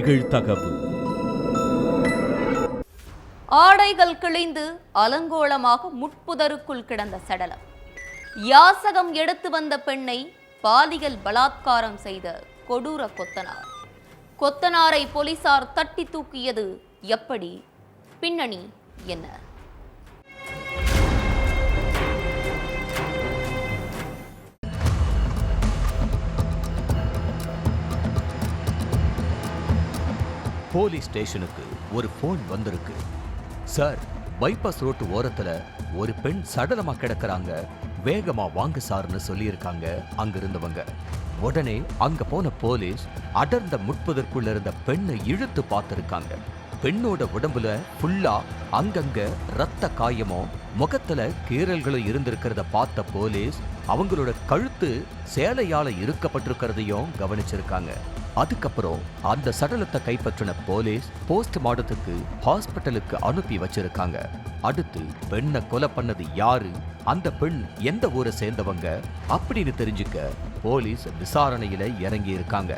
நிகழ்தகவு. ஆடைகள் கிழிந்து அலங்கோலமாக முட்புதருக்குள் கிடந்த சடலம். யாசகம் எடுத்து வந்த பெண்ணை பாலியல் பலாத்காரம் செய்த கொடூர கொத்தனார். கொத்தனாரை போலீசார் தட்டி தூக்கியது எப்படி? பின்னணி என்ன? போலீஸ் ஸ்டேஷனுக்கு ஒரு போன் வந்திருக்கு. சார், பைபாஸ் ரோட்டு ஓரத்துல ஒரு பெண் சடலமா கிடக்குறாங்க, வேகமா வாங்க சார்னு சொல்லியிருக்காங்க அங்க இருந்தவங்க. உடனே அங்க போன போலீஸ் அடர்ந்த முட்புதற்குள்ள இருந்த பெண்ணை இழுத்து பார்த்திருக்காங்க. பெண்ணோட உடம்புல ஃபுல்லா அங்கங்க ரத்த காயமும் முகத்துல கீறல்களும் இருந்திருக்கிறத பார்த்த போலீஸ் அவங்களோட கழுத்து சேலையால இறுக்கப்பட்டிருக்கிறதையும் கவனிச்சிருக்காங்க. அதுக்கப்புறம் அந்த சடலத்தை கைப்பற்றின போலீஸ் போஸ்ட்மார்ட்டத்துக்கு ஹாஸ்பிட்டலுக்கு அனுப்பி வச்சிருக்காங்க. அடுத்து பெண்ணை கொலை பண்ணது யாரு, அந்த பெண் எந்த ஊரை சேர்ந்தவங்க அப்படின்னு தெரிஞ்சுக்க போலீஸ் விசாரணையில இறங்கி இருக்காங்க.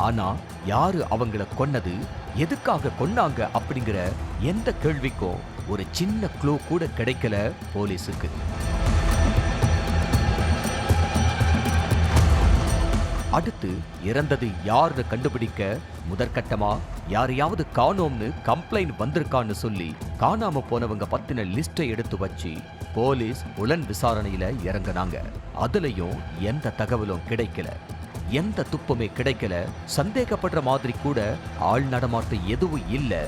ஆனா யாரு அவங்கள கொன்னது, எதுக்காக கொன்னாங்க அப்படிங்கிற எந்த கேள்விக்கும் ஒரு சின்ன க்ளூ கூட கிடைக்கல போலீஸுக்கு. அடுத்து இறந்தது யாருன்னு கண்டுபிடிக்க முதற்கட்டமா யாரையாவது காணோம்னு கம்ப்ளைண்ட் வந்திருக்கான்னு சொல்லி காணாம போனவங்க பத்தின லிஸ்டை எடுத்து வச்சு போலீஸ் புலன் விசாரணையில இறங்கினாங்க. அதுலயும் எந்த தகவலும் கிடைக்கல, எந்த துப்புமே கிடைக்கல. சந்தேகப்படுற மாதிரி கூட ஆள் நடமாட்டம் எதுவும் இல்ல.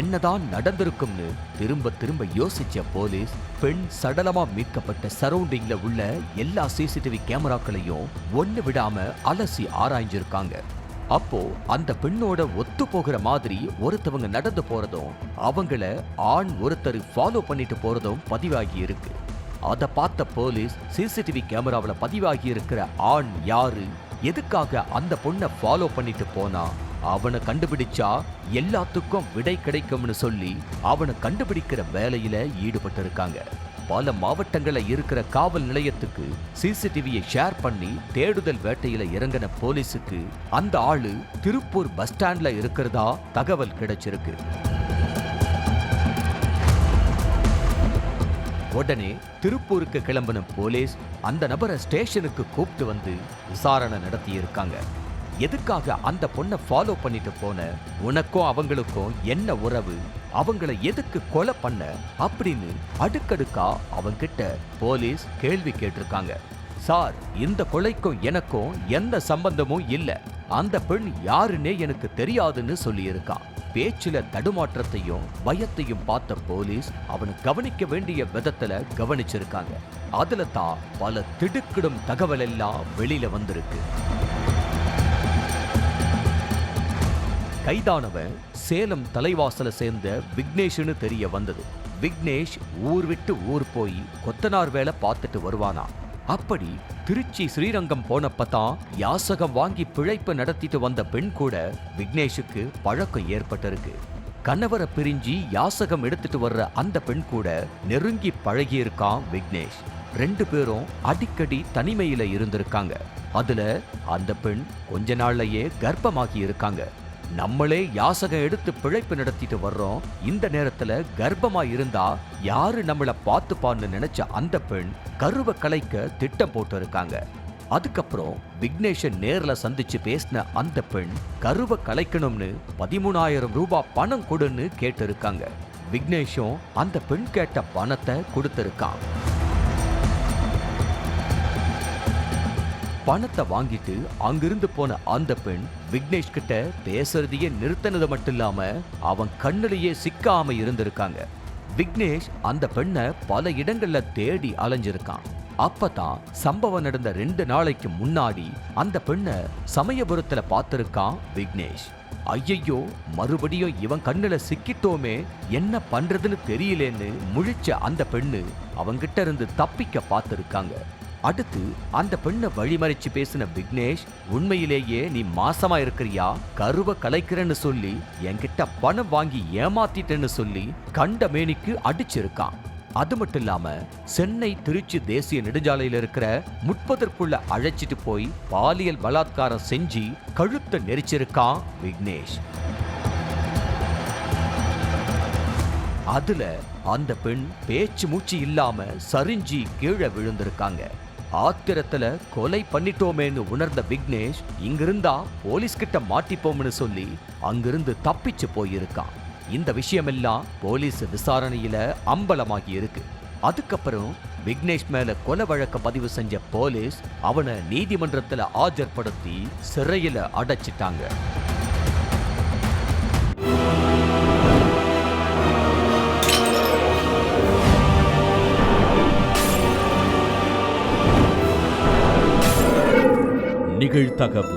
என்னதான் நடந்திருக்கும்னு திரும்ப திரும்ப யோசிச்ச போலீஸ் பெண் சடலமா மீட்கப்பட்ட சரௌண்டிங்ல உள்ள எல்லா சிசிடிவி கேமராக்களையும் ஒண்ணு விடாம அலசி ஆராய்ஞ்சிருக்காங்க. அப்போ அந்த பெண்ணோட ஒத்து போகிற மாதிரி ஒருத்தவங்க நடந்து போறதும் அவங்கள ஆண் ஒருத்தர் ஃபாலோ பண்ணிட்டு போறதும் பதிவாகி இருக்கு. அதை பார்த்த போலீஸ் சிசிடிவி கேமராவில பதிவாகி இருக்கிற ஆண் யாரு, எதுக்காக அந்த பொண்ணை ஃபாலோ பண்ணிட்டு போனா, அவனை கண்டுபிடிச்சா எல்லாத்துக்கும் விடை கிடைக்கும்னு சொல்லி அவனை கண்டுபிடிக்கிற வேலையில ஈடுபட்டு இருக்காங்க. பல மாவட்டங்கள்ல இருக்கிற காவல் நிலையத்துக்கு சிசிடிவியை ஷேர் பண்ணி தேடுதல் வேட்டையில இறங்கின போலீஸுக்கு அந்த ஆளு திருப்பூர் பஸ் ஸ்டாண்ட்ல இருக்கிறதா தகவல் கிடைச்சிருக்கு. உடனே திருப்பூருக்கு கிளம்பின போலீஸ் அந்த நபரை ஸ்டேஷனுக்கு கூப்பிட்டு வந்து விசாரணை நடத்தி இருக்காங்க. எதுக்காக அந்த பொண்ணை ஃபாலோ பண்ணிட்டு போன, உனக்கும் அவங்களுக்கும் என்ன உறவு, அவங்கள எதுக்கு கொலை பண்ண அப்படின்னு அடுக்கடுக்கா அவங்கிட்ட போலீஸ் கேள்வி கேட்டிருக்காங்க. சார், இந்த கொலைக்கும் எனக்கும் எந்த சம்பந்தமும் இல்ல, அந்த பெண் யாருன்னே எனக்கு தெரியாதுன்னு சொல்லியிருக்கான். பேச்சுல தடுமாற்றத்தையும் பயத்தையும் பார்த்த போலீஸ் அவனை கவனிக்க வேண்டிய விதத்துல கவனிச்சிருக்காங்க. அதுல தான் பல திடுக்கிடும் தகவல் எல்லாம் வெளியில வந்திருக்கு. கைதானவன் சேலம் தலைவாசல சேர்ந்த விக்னேஷ்னு தெரிய வந்தது. விக்னேஷ் ஊர் விட்டு ஊர் போய் கொத்தனார் வேலை பார்த்துட்டு வருவானா. அப்படி திருச்சி ஸ்ரீரங்கம் போனப்பதான் யாசகம் வாங்கி பிழைப்பு நடத்திட்டு வந்த பெண் கூட விக்னேஷுக்கு பழக்கம் ஏற்பட்டிருக்கு. கணவரை பிரிஞ்சு யாசகம் எடுத்துட்டு வர்ற அந்த பெண் கூட நெருங்கி பழகி இருக்கான் விக்னேஷ். ரெண்டு பேரும் அடிக்கடி தனிமையில இருந்திருக்காங்க. அதுல அந்த பெண் கொஞ்ச நாள்லயே கர்ப்பமாகி இருக்காங்க. நம்மளே யாசகம் எடுத்து பிழைப்பு நடத்திட்டு வர்றோம், இந்த நேரத்துல கர்ப்பமா இருந்தா யாரு நம்மள பார்த்துப்பான்னு நினைச்ச அந்த பெண் கருவை கலைக்க திட்டம் போட்டு இருக்காங்க. அதுக்கப்புறம் விக்னேஷை நேர்ல சந்திச்சு பேசின அந்த பெண் கருவை கலைக்கணும்னு 13,000 ரூபாய் பணம் கொடுன்னு கேட்டு இருக்காங்க. விக்னேஷும் அந்த பெண் கேட்ட பணத்தை கொடுத்திருக்கான். பணத்தை வாங்கிட்டு அங்கிருந்து போன அந்த பெண் விக்னேஷ் கிட்ட பேசுறதையே நிறுத்தினது மட்டும் இல்லாம அவன் கண்ணிலேயே சிக்காம இருந்திருக்காங்க. விக்னேஷ் அந்த பெண்ணை பல இடங்கள்ல தேடி அலைஞ்சிருக்கான். அப்பதான் சம்பவம் நடந்த 2 நாளைக்கு முன்னாடி அந்த பெண்ணை சமயபுரத்துல பார்த்திருக்கான் விக்னேஷ். ஐயையோ, மறுபடியும் இவன் கண்ணுல சிக்கிட்டோமே, என்ன பண்றதுன்னு தெரியலேன்னு முழிச்ச அந்த பெண்ணு அவங்கிட்ட இருந்து தப்பிக்க பார்த்திருக்காங்க. அடுத்து அந்த பெண்ணை வழிமறைச்சு பேசின விக்னேஷ், உண்மையிலேயே நீ மாசமா இருக்கிறியா, கருவை கலைக்கிறன்னு சொல்லி என்கிட்ட பணம் வாங்கி ஏமாத்திட்டேன்னு சொல்லி கண்டமேனிக்கு அடிச்சிருக்கான். அது மட்டும் இல்லாம சென்னை திருச்சி தேசிய நெடுஞ்சாலையில இருக்கிற முட்பதற்குள்ள அழைச்சிட்டு போய் பாலியல் பலாத்காரம் செஞ்சு கழுத்தை நெரிச்சிருக்கான் விக்னேஷ். அதுல அந்த பெண் பேச்சு மூச்சு இல்லாம சரிஞ்சி கீழே விழுந்திருக்காங்க. ஆத்திரத்துல கொலை பண்ணிட்டோமேன்னு உணர்ந்த விக்னேஷ் இங்கிருந்தா போலீஸ் கிட்ட மாட்டிப்போம்னு சொல்லி அங்கிருந்து தப்பிச்சு போயிருக்கான். இந்த விஷயமெல்லாம் போலீஸ் விசாரணையில அம்பலமாகி இருக்கு. அதுக்கப்புறம் விக்னேஷ் மேல கொலை வழக்க பதிவு செஞ்ச போலீஸ் அவனை நீதிமன்றத்துல ஆஜர்படுத்தி சிறையில அடைச்சிட்டாங்க. நிகழ்தகவு